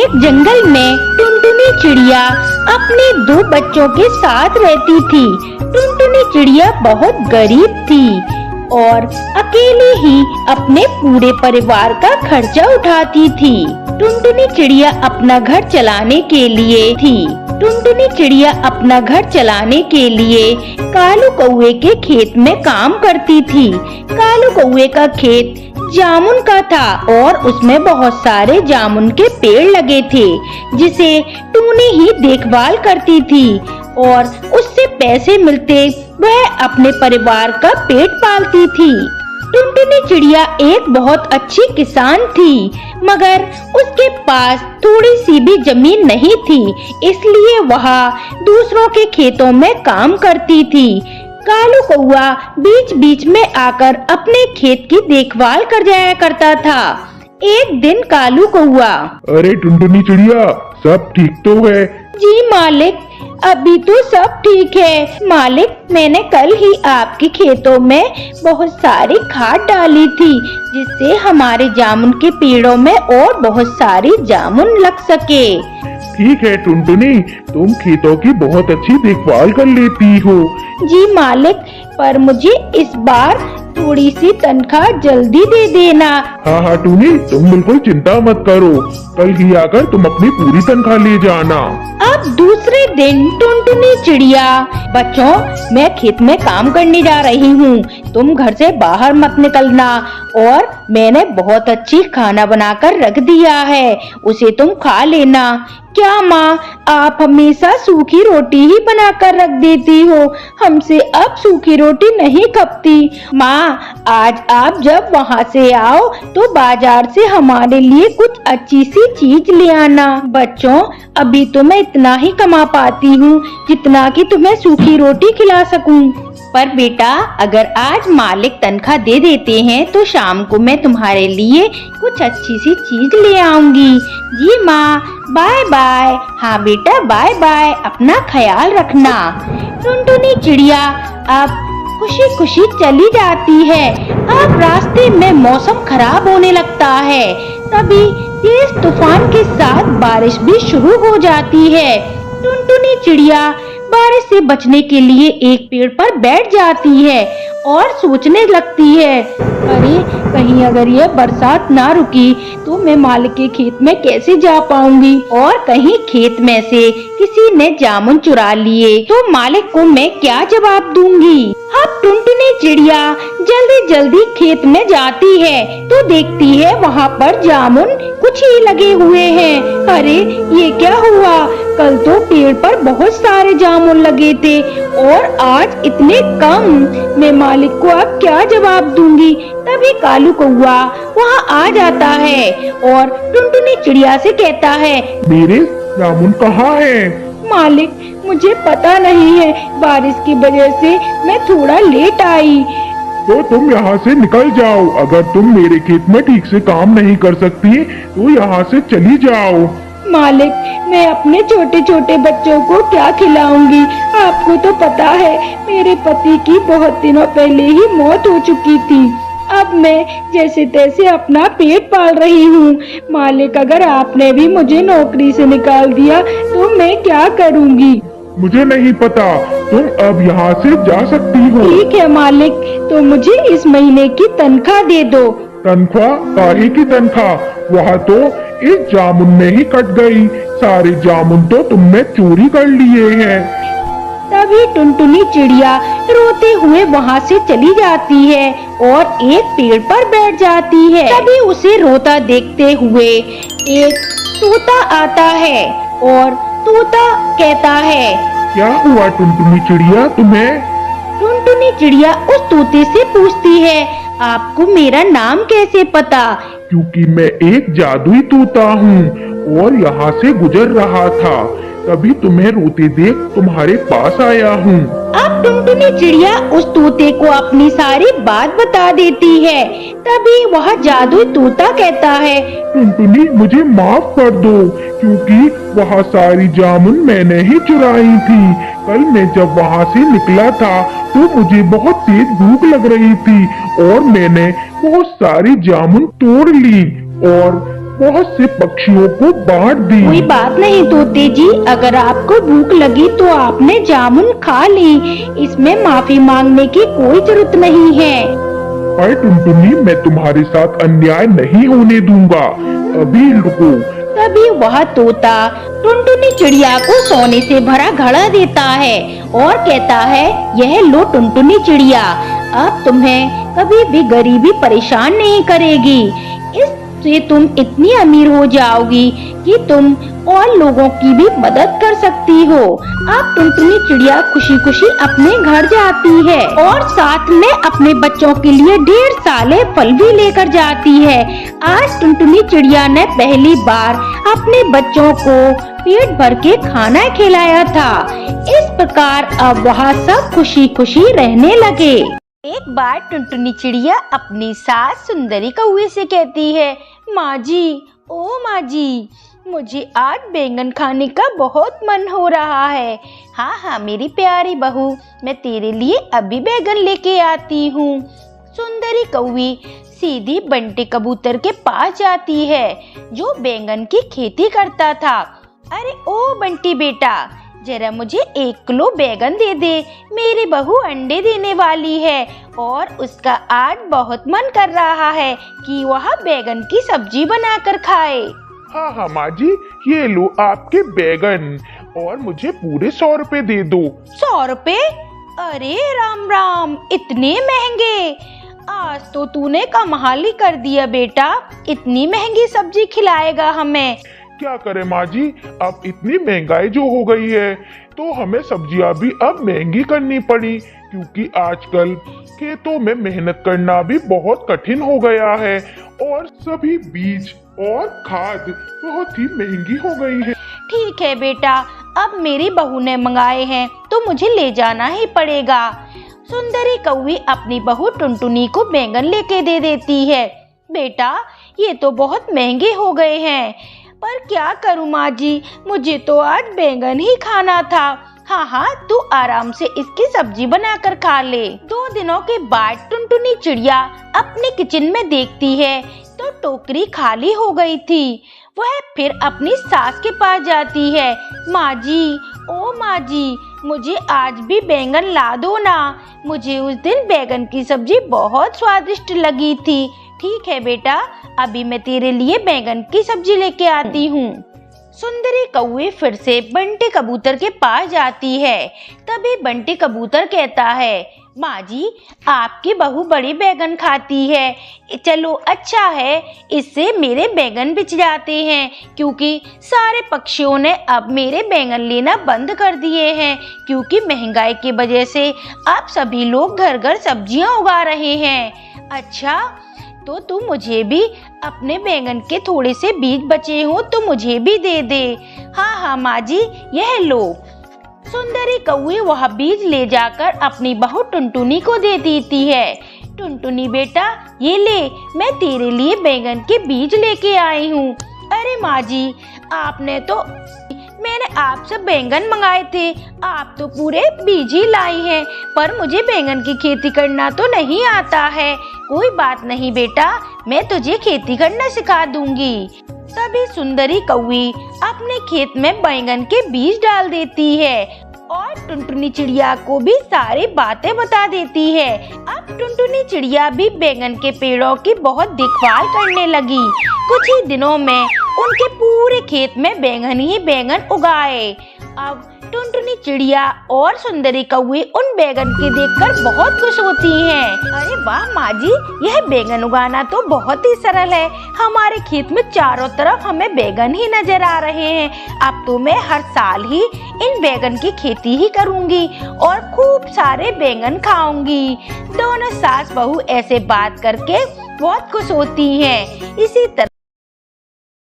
एक जंगल में टुनटुनी चिड़िया अपने 2 बच्चों के साथ रहती थी। टुनटुनी चिड़िया बहुत गरीब थी और अकेले ही अपने पूरे परिवार का खर्चा उठाती थी। टुनटुनी चिड़िया अपना घर चलाने के लिए कालू कौवे के खेत में काम करती थी। कालू कौवे का खेत जामुन का था और उसमें बहुत सारे जामुन के पेड़ लगे थे, जिसे टूनी ही देखभाल करती थी और उससे पैसे मिलते वह अपने परिवार का पेट पालती थी। टुनटुनी चिड़िया एक बहुत अच्छी किसान थी, मगर उसके पास थोड़ी सी भी जमीन नहीं थी, इसलिए वह दूसरों के खेतों में काम करती थी। कालू कौवा बीच बीच में आकर अपने खेत की देखभाल कर जाया करता था। एक दिन कालू कौवा, अरे टुनटुनी चिड़िया, सब ठीक तो है? जी मालिक, अभी तो सब ठीक है मालिक। मैंने कल ही आपके खेतों में बहुत सारी खाद डाली थी, जिससे हमारे जामुन के पेड़ों में और बहुत सारी जामुन लग सके। ठीक है टुनटुनी, तुम खेतों की बहुत अच्छी देखभाल कर लेती हो। जी मालिक, पर मुझे इस बार थोड़ी सी तनख्वाह जल्दी दे देना। हाँ टूनी, तुम बिल्कुल चिंता मत करो, कल ही आकर तुम अपनी पूरी तनख्वाह ले जाना। अब दूसरे दिन टुनटुनी चिड़िया, बच्चों मैं खेत में काम करने जा रही हूँ, तुम घर से बाहर मत निकलना, और मैंने बहुत अच्छी खाना बनाकर रख दिया है, उसे तुम खा लेना। क्या माँ, आप हमेशा सूखी रोटी ही बनाकर रख देती हो, हमसे अब सूखी रोटी नहीं खपती। माँ, आज आप जब वहाँ से आओ तो बाजार से हमारे लिए कुछ अच्छी सी चीज ले आना। बच्चों, अभी तो मैं इतना ही कमा पाती हूँ जितना कि तुम्हें सूखी रोटी खिला सकूं। पर बेटा, अगर आज मालिक तनख्वाह दे देते हैं तो शाम को मैं तुम्हारे लिए कुछ अच्छी सी चीज ले आऊंगी। जी माँ, बाय बाय। हाँ बेटा, बाय बाय, अपना ख्याल रखना। टुनटुनी चिड़िया अब खुशी खुशी चली जाती है। अब रास्ते में मौसम खराब होने लगता है, तभी तेज तूफान के साथ बारिश भी शुरू हो जाती है। टुनटुनी चिड़िया बारिश से बचने के लिए एक पेड़ पर बैठ जाती है और सोचने लगती है, अरे कहीं अगर ये बरसात ना रुकी तो मैं मालिक के खेत में कैसे जा पाऊंगी, और कहीं खेत में से किसी ने जामुन चुरा लिए तो मालिक को मैं क्या जवाब दूंगी। अब टुनटुनी चिड़िया जल्दी जल्दी खेत में जाती है तो देखती है वहाँ पर जामुन कुछ ही लगे हुए हैं। अरे ये क्या हुआ, कल तो पेड़ पर बहुत सारे जामुन लगे थे और आज इतने कम, मैं मालिक को अब क्या जवाब दूंगी। तभी कालू कौवा वहाँ आ जाता है और टुनटुनी चिड़िया से कहता है, मेरे जामुन कहाँ है? मालिक, मुझे पता नहीं है, बारिश की वजह से मैं थोड़ा लेट आई। तो तुम यहाँ से निकल जाओ, अगर तुम मेरे खेत में ठीक से काम नहीं कर सकती तो यहाँ से चली जाओ। मालिक, मैं अपने छोटे छोटे बच्चों को क्या खिलाऊंगी, आपको तो पता है मेरे पति की बहुत दिनों पहले ही मौत हो चुकी थी, अब मैं जैसे तैसे अपना पेट पाल रही हूँ। मालिक, अगर आपने भी मुझे नौकरी से निकाल दिया तो मैं क्या करूँगी। मुझे नहीं पता, तुम अब यहाँ से जा सकती हो। ठीक है मालिक, तो मुझे इस महीने की तनख्वाह दे दो। तनख्वाह? काहे की तनख्वाह? वह तो इस जामुन में ही कट गई, सारे जामुन तो तुमने चोरी कर लिए हैं। तभी टुनटुनी चिड़िया रोते हुए वहाँ से चली जाती है और एक पेड़ पर बैठ जाती है। तभी उसे रोता देखते हुए एक तोता आता है और तोता कहता है, क्या हुआ टुनटुनी चिड़िया तुम्हें? टुनटुनी चिड़िया उस तोते से पूछती है, आपको मेरा नाम कैसे पता? क्योंकि मैं एक जादुई तोता हूँ और यहाँ से गुजर रहा था, तभी तुम्हें रोते देख तुम्हारे पास आया हूँ। अब टुनटुनी चिड़िया उस तोते को अपनी सारी बात बता देती है। तभी वह जादुई तोता कहता है, टुनटुनी मुझे माफ कर दो, क्योंकि वह सारी जामुन मैंने ही चुराई थी। कल मैं जब वहाँ से निकला था तो मुझे बहुत तेज भूख लग रही थी और मैंने बहुत सारी जामुन तोड़ ली और बहुत से पक्षियों को बांट दी। कोई बात नहीं तोते जी, अगर आपको भूख लगी तो आपने जामुन खा ली, इसमें माफी मांगने की कोई जरूरत नहीं है। पर टुनटुनी, मैं तुम्हारे साथ अन्याय नहीं होने दूंगा, अभी रुको। तभी वह तोता टुनटुनी चिड़िया को सोने से भरा घड़ा देता है और कहता है, यह लो टुनटुनी चिड़िया, अब तुम्हें कभी भी गरीबी परेशान नहीं करेगी। इससे तुम इतनी अमीर हो जाओगी कि तुम और लोगों की भी मदद कर सकती हो। अब टुनटुनी चिड़िया खुशी खुशी अपने घर जाती है और साथ में अपने बच्चों के लिए ढेर सारे फल भी लेकर जाती है। आज टुनटुनी चिड़िया ने पहली बार अपने बच्चों को पेट भर के खाना खिलाया था। इस प्रकार अब वह सब खुशी खुशी रहने लगे। एक बार टुनटुनी चिड़िया अपनी सास सुंदरी कौवे से कहती है, माँ जी, ओ माँ जी, मुझे आज बैंगन खाने का बहुत मन हो रहा है। हाँ हाँ मेरी प्यारी बहू, मैं तेरे लिए अभी बैंगन लेके आती हूँ। सुंदरी कौवी सीधी बंटी कबूतर के पास जाती है जो बैंगन की खेती करता था। अरे ओ बंटी बेटा, जरा मुझे 1 किलो बैंगन दे दे, मेरी बहू अंडे देने वाली है और उसका आज बहुत मन कर रहा है कि वह बैंगन की सब्जी बनाकर खाए। हाँ हाँ माँ जी, ये लो आपके बैंगन और मुझे पूरे 100 रुपए दे दो। 100 रुपए? अरे राम राम, इतने महंगे? आज तो तूने कमाल ही कर दिया बेटा, इतनी महंगी सब्जी खिलाएगा हमें? क्या करें माँ जी, अब इतनी महंगाई जो हो गई है तो हमें सब्जियां भी अब महंगी करनी पड़ी, क्योंकि आजकल खेतों में मेहनत करना भी बहुत कठिन हो गया है और सभी बीज और खाद बहुत ही महंगी हो गई है। ठीक है बेटा, अब मेरी बहू ने मंगाए हैं तो मुझे ले जाना ही पड़ेगा। सुंदरी कौवी अपनी बहू टुनटुनी को बैंगन लेके दे देती है। बेटा, ये तो बहुत महंगे हो गए हैं, पर क्या करूं माँ जी, मुझे तो आज बैंगन ही खाना था। हाँ हाँ, तू आराम से इसकी सब्जी बनाकर खा ले। 2 दिनों के बाद टुनटुनी चिड़िया अपने किचन में देखती है तो टोकरी खाली हो गई थी। वह फिर अपनी सास के पास जाती है। माँ जी, ओ माँ जी, मुझे आज भी बैंगन ला दो ना, मुझे उस दिन बैंगन की सब्जी बहुत स्वादिष्ट लगी थी। ठीक है बेटा, अभी मैं तेरे लिए बैंगन की सब्जी लेके आती हूँ। सुंदरी कौवे फिर से बंटी कबूतर के पास जाती है। तभी बंटी कबूतर कहता है, माँ जी, आपकी बहू बड़ी बैंगन खाती है, चलो अच्छा है, इससे मेरे बैंगन बिच जाते हैं, क्योंकि सारे पक्षियों ने अब मेरे बैंगन लेना बंद कर दिए हैं, क्योंकि महंगाई की वजह से अब सभी लोग घर घर सब्जियां उगा रहे हैं। अच्छा, तो तू मुझे भी अपने बैंगन के थोड़े से बीज बचे हो तो मुझे भी दे दे। हाँ हाँ माँ जी, यह लो। सुंदरी कौवे वह बीज ले जाकर अपनी बहू टुनटुनी को दे देती है। टुनटुनी बेटा, ये ले, मैं तेरे लिए बैंगन के बीज लेके आई हूँ। अरे माँ जी, मैंने आपसे बैंगन मंगाए थे, आप तो पूरे बीज ही लाई हैं, पर मुझे बैंगन की खेती करना तो नहीं आता है। कोई बात नहीं बेटा, मैं तुझे खेती करना सिखा दूंगी। तभी सुंदरी कौवी अपने खेत में बैंगन के बीज डाल देती है और टुनटुनी चिड़िया को भी सारी बातें बता देती है। अब टुनटुनी चिड़िया भी बैंगन के पेड़ों की बहुत देखभाल करने लगी। कुछ ही दिनों में उनके पूरे खेत में बैंगन ही बैंगन उगाए। अब टुनटुनी चिड़िया और सुंदरी कौवे उन बैंगन के देखकर बहुत खुश होती हैं। अरे वाह माँ जी, यह बैंगन उगाना तो बहुत ही सरल है, हमारे खेत में चारों तरफ हमें बैंगन ही नजर आ रहे हैं। अब तो मैं हर साल ही इन बैंगन की खेती ही करूँगी और खूब सारे बैंगन खाऊंगी। दोनों सास बहू ऐसे बात करके बहुत खुश होती हैं। इसी तरह